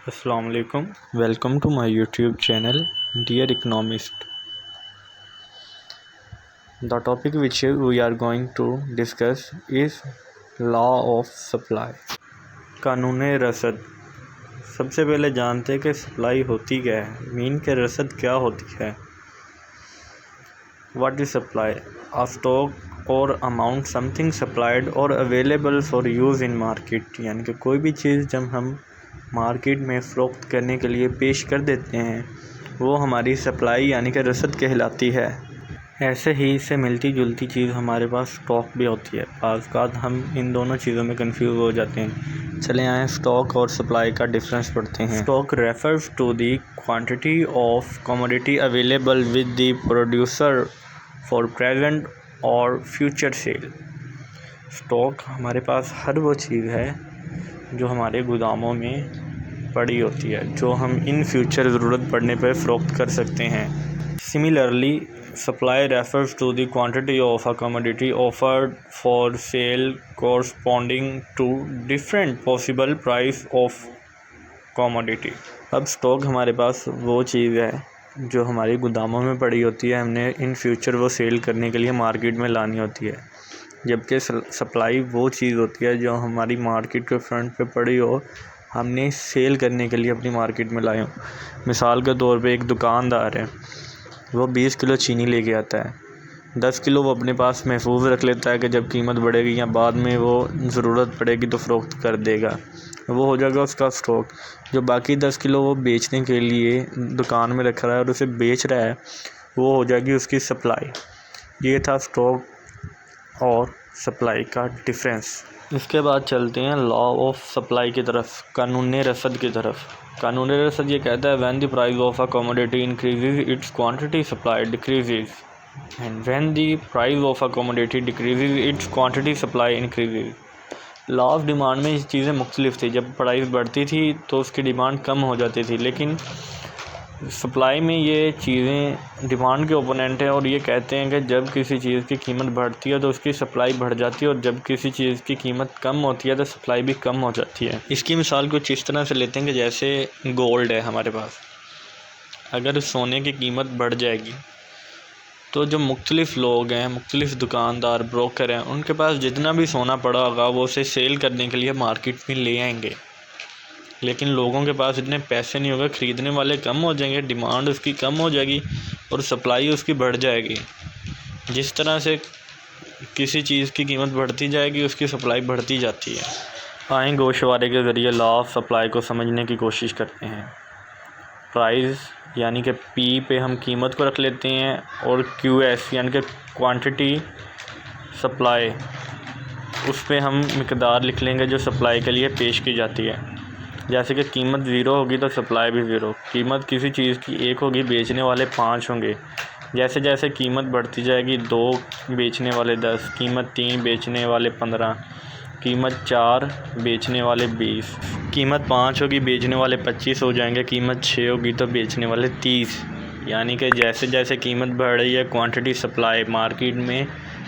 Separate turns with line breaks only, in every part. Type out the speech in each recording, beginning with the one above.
Assalamu alaikum. Welcome to my YouTube channel, Dear Economist. The topic which we are going to discuss is Law of Supply. कानून रसद। सबसे पहले जानते हैं कि सप्लाई होती क्या है, मीन के रसद क्या होती है। What is supply? A stock or amount something supplied or available for use in market। यानी कि कोई भी चीज़ जब हम मार्केट में फ़रोख्त करने के लिए पेश कर देते हैं वो हमारी सप्लाई यानी कि रसद कहलाती है। ऐसे ही इससे मिलती जुलती चीज़ हमारे पास स्टॉक भी होती है। आजकल हम इन दोनों चीज़ों में कंफ्यूज हो जाते हैं। चले आए स्टॉक और सप्लाई का डिफरेंस पढ़ते हैं। Stock refers to the quantity of commodity available with the producer for present और फ्यूचर सेल। स्टॉक हमारे पास हर वो चीज़ है जो हमारे गोदामों में पड़ी होती है, जो हम इन फ्यूचर ज़रूरत पड़ने पर फ़रोख्त कर सकते हैं। Similarly supply refers to the quantity of a commodity offered for sale corresponding to different possible price of commodity. अब स्टॉक हमारे पास वो चीज़ है जो हमारी गोदामों में पड़ी होती है, हमने इन फ्यूचर वो सेल करने के लिए मार्केट में लानी होती है। जबकि सप्लाई वो चीज़ होती है जो हमारी मार्केट के फ्रंट पे पड़ी हो, हमने सेल करने के लिए अपनी मार्केट में लाए हो। मिसाल के तौर पे एक दुकानदार है, वो 20 किलो चीनी लेके आता है, 10 किलो वो अपने पास महफूज रख लेता है कि जब कीमत बढ़ेगी या बाद में वो ज़रूरत पड़ेगी तो फ़रोख्त कर देगा, वो हो जाएगा उसका स्टॉक। जो बाकी 10 किलो वो बेचने के लिए दुकान में रख रहा है और उसे बेच रहा है, वो हो जाएगी उसकी सप्लाई। ये था स्टॉक और सप्लाई का डिफरेंस। इसके बाद चलते हैं लॉ ऑफ सप्लाई की तरफ, कानून रसद की तरफ। कानून रसद ये कहता है when the price of a commodity increases it's quantity supply decreases, and when the price of a commodity decreases it's quantity supply increases. Law of demand में ये चीज़ें मुख्तलिफ थी। जब प्राइस बढ़ती थी तो उसकी डिमांड कम हो जाती थी, लेकिन सप्लाई में ये चीज़ें डिमांड के ओपोनेंट हैं और ये कहते हैं कि जब किसी चीज़ की कीमत बढ़ती है तो उसकी सप्लाई बढ़ जाती है, और जब किसी चीज़ की कीमत कम होती है तो सप्लाई भी कम हो जाती है। इसकी मिसाल कुछ इस तरह से लेते हैं कि जैसे गोल्ड है हमारे पास, अगर सोने की कीमत बढ़ जाएगी तो जो मुख्तलिफ़ लोग हैं, मुख्तलिफ़ दुकानदार, ब्रोकर हैं, उनके पास जितना भी सोना पड़ा होगा वो उसे सेल करने के लिए मार्केट में ले आएंगे। लेकिन लोगों के पास इतने पैसे नहीं होंगे, ख़रीदने वाले कम हो जाएंगे, डिमांड उसकी कम हो जाएगी और सप्लाई उसकी बढ़ जाएगी। जिस तरह से किसी चीज़ की कीमत बढ़ती जाएगी उसकी सप्लाई बढ़ती जाती है। आएँ गोशवारे के ज़रिए लॉ ऑफ सप्लाई को समझने की कोशिश करते हैं। प्राइस यानी कि पी पे हम कीमत को रख लेते हैं और क्यू एस यानी कि क्वांटिटी सप्लाई, उस पे हम मिकदार लिख लेंगे जो सप्लाई के लिए पेश की जाती है। जैसे कि कीमत 0 होगी तो सप्लाई भी 0। कीमत किसी चीज़ की 1 होगी, बेचने वाले 5 होंगे। जैसे जैसे कीमत बढ़ती जाएगी 2, बेचने वाले 10, कीमत 3, बेचने वाले 15, कीमत 4, बेचने वाले 20, कीमत 5 होगी, बेचने वाले 25 हो जाएंगे, कीमत 6 होगी तो बेचने वाले 30। यानी कि जैसे जैसे कीमत बढ़ रही है, क्वांटिटी सप्लाई, मार्केट में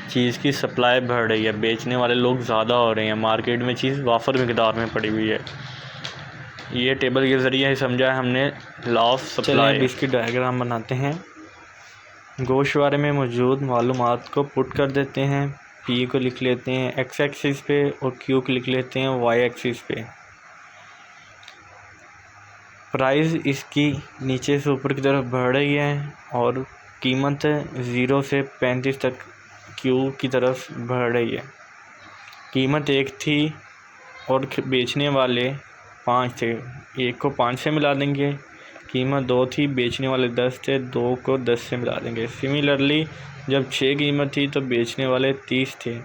चीज़ की सप्लाई बढ़ रही है, बेचने वाले लोग ज़्यादा हो रहे हैं, मार्केट में चीज़ वाफर मिकदार में पड़ी हुई है। ये टेबल के ज़रिए ही समझा है हमने लॉ ऑफ सप्लाई। अब इसकी डायग्राम बनाते हैं। गोशवारे में मौजूद मालूमात को पुट कर देते हैं। पी को लिख लेते हैं एक्स एक्सिस पे और क्यू को लिख लेते हैं वाई एक्सिस पे। प्राइस इसकी नीचे से ऊपर की तरफ बढ़ रही है और कीमत 0 से 35 तक क्यू की तरफ बढ़ रही है। कीमत 1 थी और बेचने वाले 5 थे, 1 को 5 से मिला देंगे। कीमत 2 थी, बेचने वाले 10 थे, 2 को 10 से मिला देंगे। सिमिलरली जब 6 कीमत थी तो बेचने वाले 30 थे,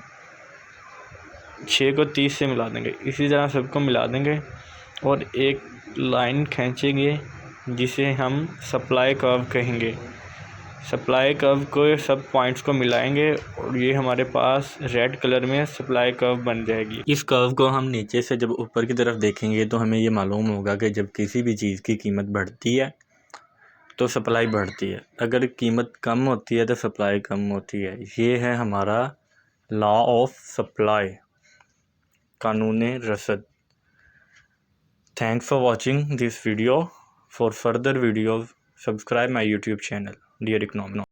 6 को 30 से मिला देंगे। इसी तरह सबको मिला देंगे और एक लाइन खींचेंगे जिसे हम सप्लाई कर्व कहेंगे। सप्लाई कर्व को सब पॉइंट्स को मिलाएंगे और ये हमारे पास रेड कलर में सप्लाई कर्व बन जाएगी। इस कर्व को हम नीचे से जब ऊपर की तरफ देखेंगे तो हमें ये मालूम होगा कि जब किसी भी चीज़ की कीमत बढ़ती है तो सप्लाई बढ़ती है, अगर कीमत कम होती है तो सप्लाई कम होती है। ये है हमारा लॉ ऑफ सप्लाई, कानून रसद। Thanks for watching this video. For further videos, subscribe my YouTube channel, Dear Economics.